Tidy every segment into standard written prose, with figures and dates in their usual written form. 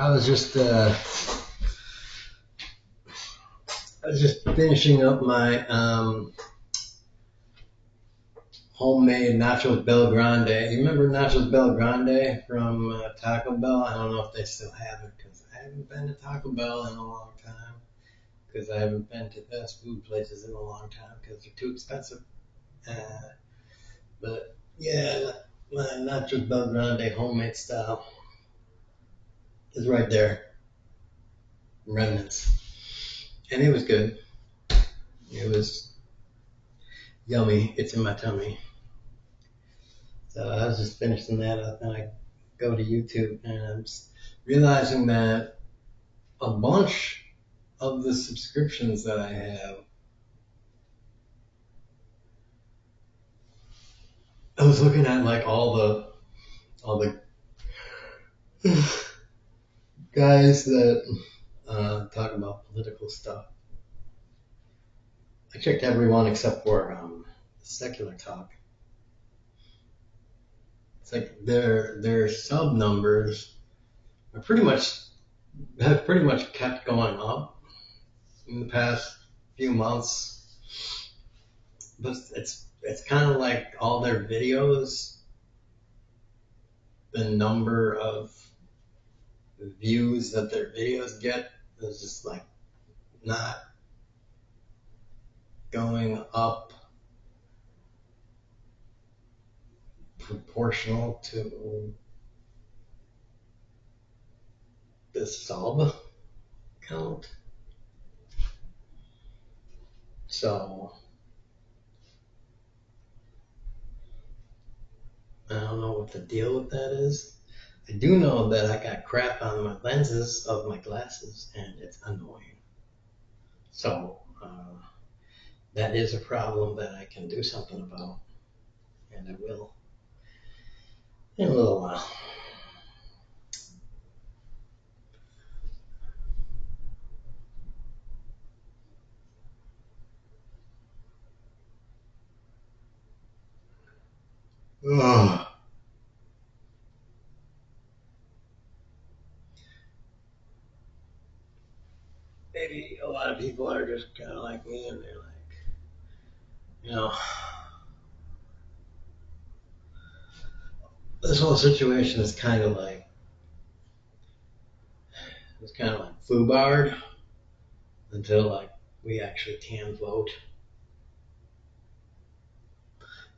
I was just finishing up my homemade Nachos Bell Grande. You remember Nachos Bell Grande from Taco Bell? I don't know if they still have it because I haven't been to Taco Bell in a long time. Because I haven't been to fast food places in a long time because they're too expensive. But yeah, my Nachos Bell Grande homemade style is right there, remnants, and it was good. It was yummy. It's in my tummy. So I was just finishing that up, and I go to YouTube, and I'm realizing that a bunch of the subscriptions that I have, I was looking at like all the guys that talk about political stuff. I checked everyone except for secular talk. It's like their sub numbers are have pretty much kept going up in the past few months, but it's kind of like all their videos, the number of views that their videos get is just like not going up proportional to the sub count. So I don't know what the deal with that is. I do know that I got crap on my lenses of my glasses, and it's annoying. So that is a problem that I can do something about, and I will in a little while. Ugh. Maybe a lot of people are just kind of like me, and they're like, you know, this whole situation is kind of like FUBARD until like we actually can vote.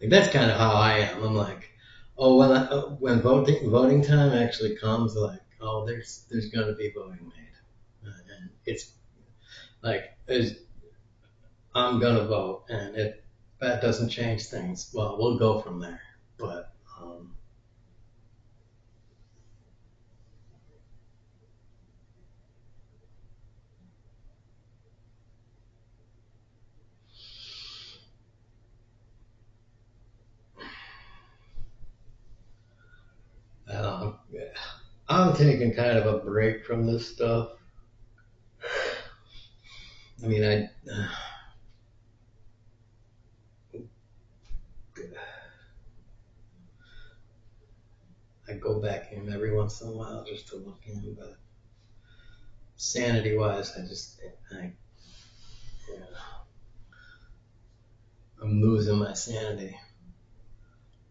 Like that's kind of how I am. I'm like, oh, when voting time actually comes, like, oh, there's going to be voting made, and it's like I'm going to vote, and if that doesn't change things, well, we'll go from there. But I'm taking kind of a break from this stuff. I mean, I go back in every once in a while just to look in, but sanity-wise, I'm losing my sanity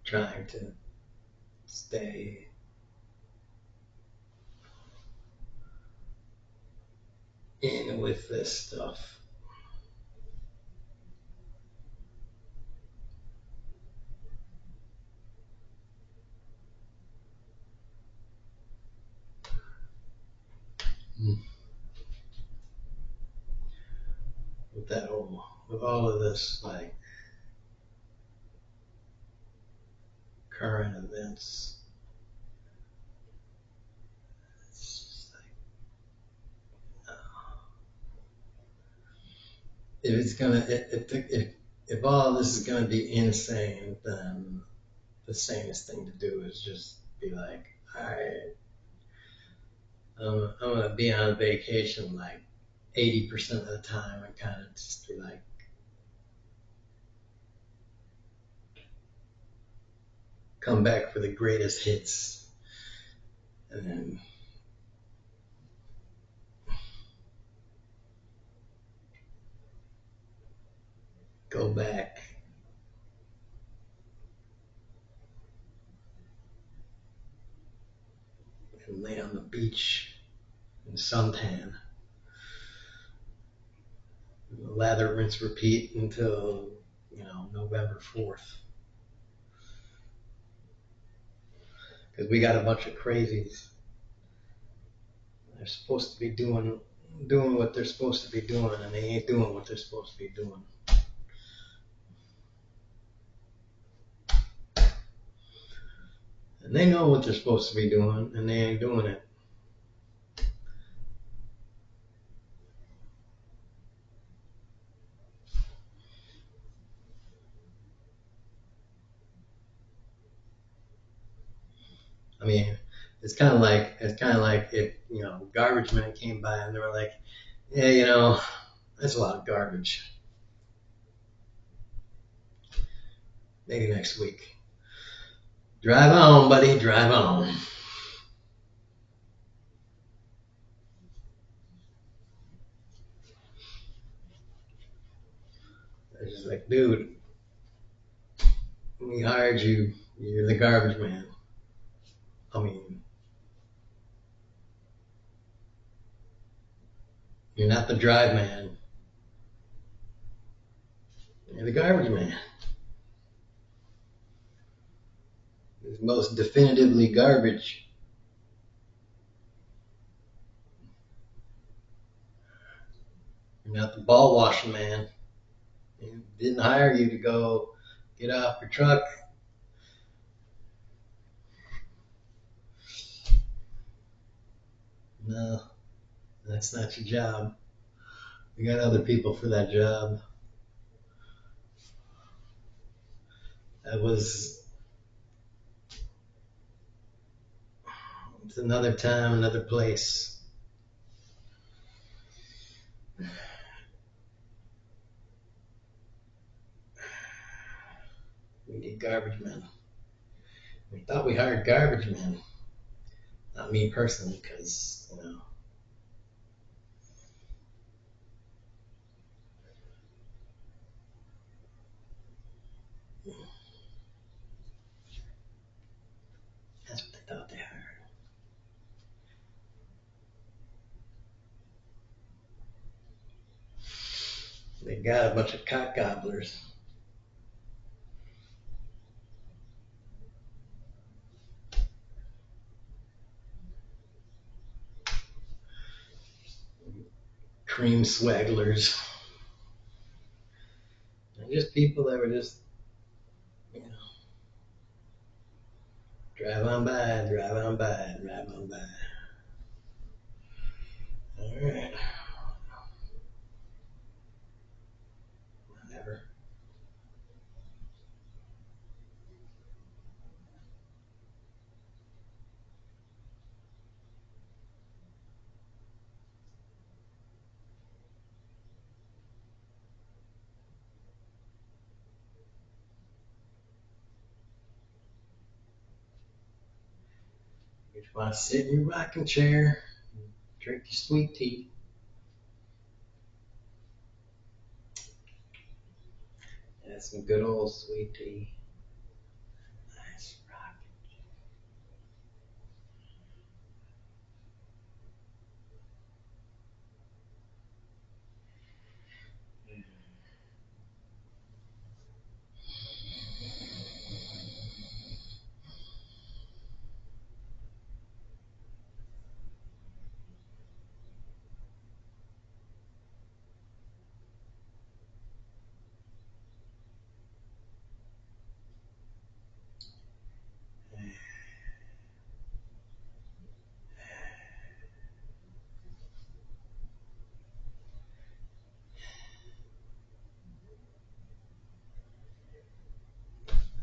trying to stay in with this stuff. With all of this, like, current events, it's just like, if it's gonna, if all of this is gonna be insane, then the sanest thing to do is just be like, all right, I'm gonna be on vacation like 80% of the time and kind of just be like, come back for the greatest hits, and then go back and lay on the beach and suntan. Lather, rinse, repeat until, November 4th. Because we got a bunch of crazies. They're supposed to be doing what they're supposed to be doing, and they ain't doing what they're supposed to be doing. And they know what they're supposed to be doing, and they ain't doing it. I mean, it's kind of like if garbage men came by and they were like, yeah, that's a lot of garbage. Maybe next week. Drive on, buddy. Drive on. It's just like, dude, we hired you. You're the garbage man. I mean, you're not the drive man. You're the garbage man. It's most definitively garbage. You're not the ball washing man. They didn't hire you to go get off your truck. No, that's not your job. We got other people for that job. It's another time, another place. We need garbage men. We thought we hired garbage men. Not me personally, because, that's what they thought they hired. They got a bunch of cock gobblers. Cream swagglers. And just people that were just, drive on by, drive on by, drive on by. Alright. Whatever. You just want to sit in your rocking chair, drink your sweet tea. That's some good old sweet tea. Nice rocking.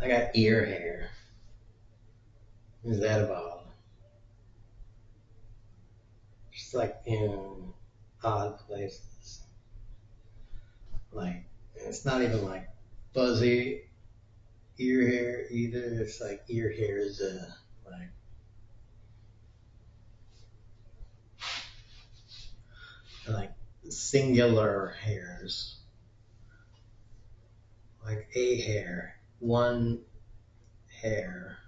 I got ear hair. What's that about? Just like in odd places. Like, it's not even like fuzzy ear hair either. It's like ear hairs, like singular hairs. like a hair, one hair,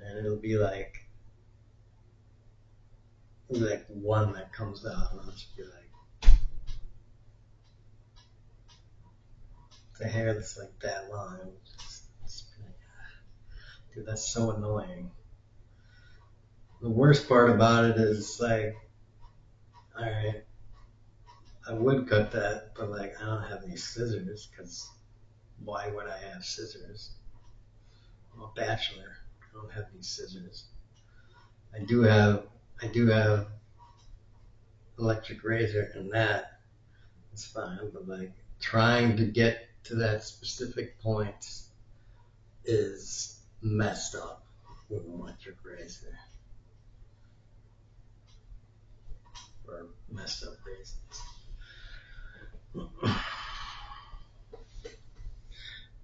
and it'll be like one that comes out, and I'll just be like, the hair that's like that long. Just be like, dude, that's so annoying. The worst part about it is like, alright, I would cut that, but like I don't have any scissors, because why would I have scissors? I'm a bachelor. I don't have any scissors. I do have electric razor, and that is fine, but like trying to get to that specific point is messed up with an electric razor, or messed up razors.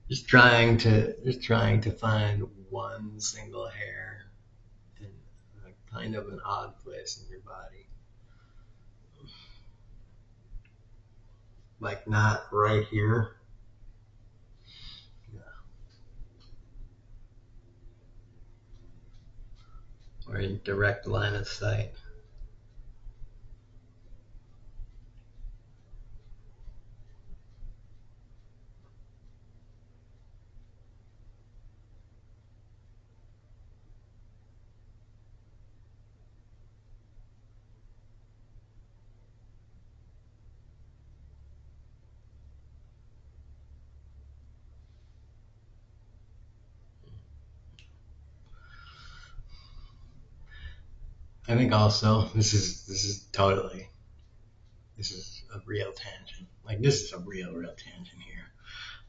Just trying to find one single hair in a kind of an odd place in your body, like not right here. Yeah. Or in direct line of sight. I think also this is a real tangent. Like this is a real tangent here.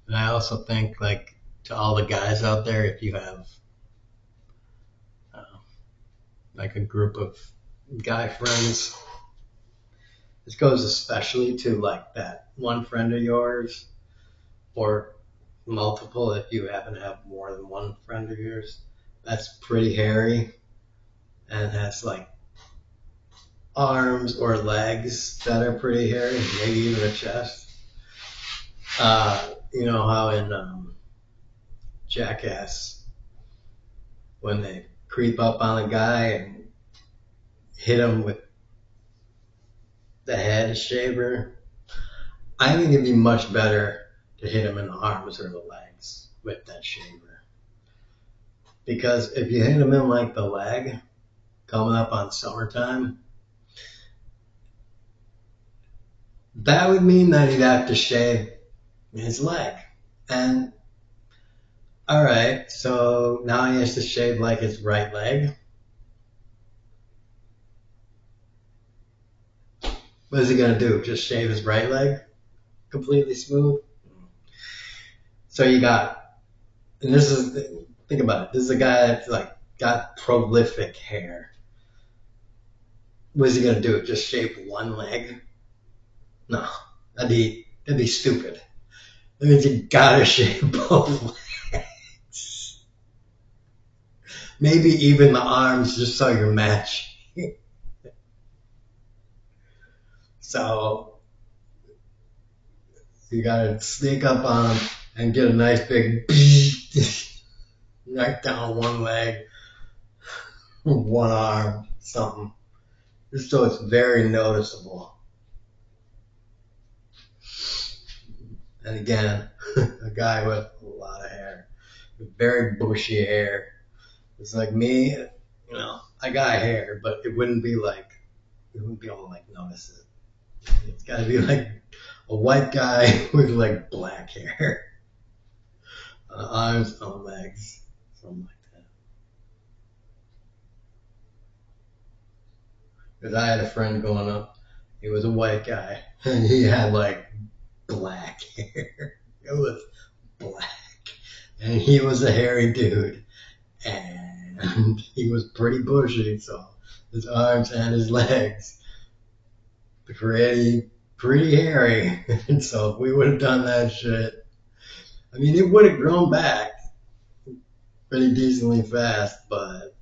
And I also think like to all the guys out there, if you have uh, like a group of guy friends, this goes especially to like that one friend of yours, or multiple if you happen to have more than one friend of yours that's pretty hairy and has like arms or legs that are pretty hairy, maybe even a chest. You know how in Jackass, when they creep up on a guy and hit him with the head shaver, I think it'd be much better to hit him in the arms or the legs with that shaver. Because if you hit him in like the leg, coming up on summertime, that would mean that he'd have to shave his leg. And alright, so now he has to shave like his right leg. What is he gonna do? Just shave his right leg? Completely smooth? So you got, and this is, think about it, this is a guy that's like got prolific hair. What is he gonna do? Just shave one leg? No, that'd be stupid. That means you gotta shave both legs. Maybe even the arms, just so you're matching. So you gotta sneak up on him and get a nice big knock down one leg, one arm, something. Just so it's very noticeable. And again, a guy with a lot of hair, with very bushy hair. It's like me, you know, I got hair, but it wouldn't be like, you wouldn't be able to like notice it. It's got to be like a white guy with like black hair on the arms, on the legs, something like that. Because I had a friend growing up, he was a white guy, and he had like black hair. It was black, and he was a hairy dude, and he was pretty bushy, so his arms and his legs pretty hairy. And so if we would have done that shit, I mean, it would have grown back pretty decently fast, but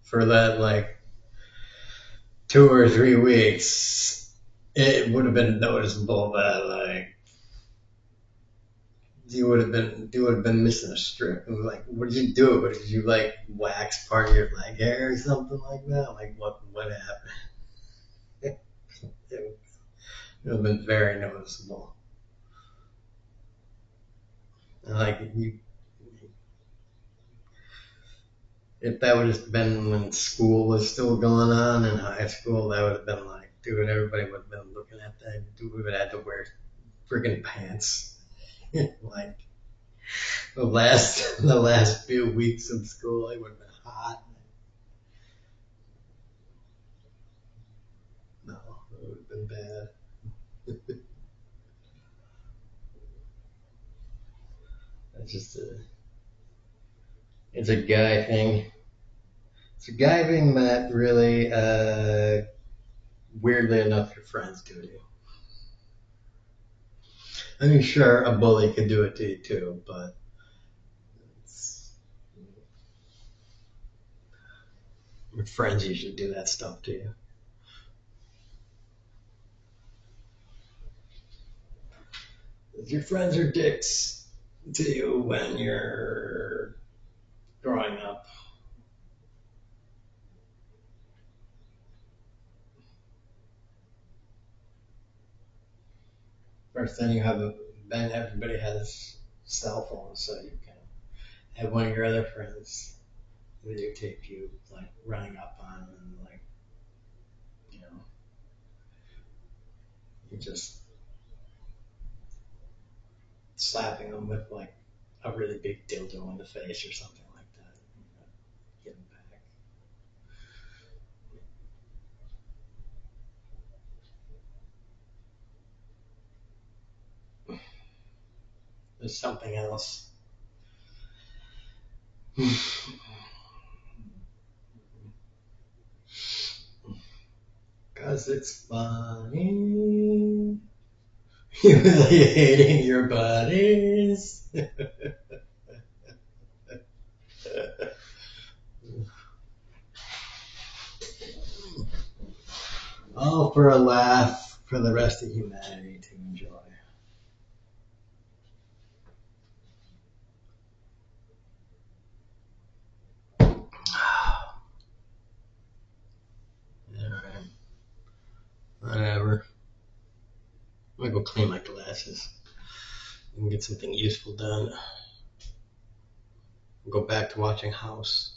for that like 2 or 3 weeks, it would have been noticeable that like you would have been missing a strip. It was like, what did you do? Did you like wax part of your leg hair or something like that? Like what happened? It would have been very noticeable. Like you, if that would have been when school was still going on in high school, that would have been like, dude, everybody would have been looking at that. Dude would have had to wear friggin' pants. Like the last few weeks of school, it would have been hot. No, it would have been bad. It's just it's a guy thing. It's a guy thing that really, weirdly enough, your friends do to you. I mean, sure, a bully could do it to you too, but it's, your friends usually do that stuff to you. Your friends are dicks to you when you're growing up. First thing you have, then everybody has cell phones, so you can have one of your other friends videotape you like running up on and like, you know, you just slapping them with like a really big dildo in the face or something like that. Get them back. There's something else. Cause it's funny. Humiliating your buddies. All for a laugh for the rest of humanity to enjoy. Alright. Whatever. I'm gonna go clean my glasses and get something useful done. I'll go back to watching House.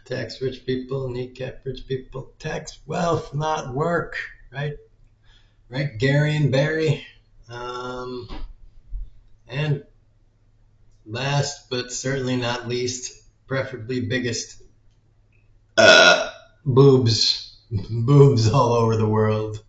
Tax rich people, kneecap rich people, tax wealth, not work, right? Right, Gary and Barry. And last but certainly not least, preferably biggest, boobs. Boobs all over the world.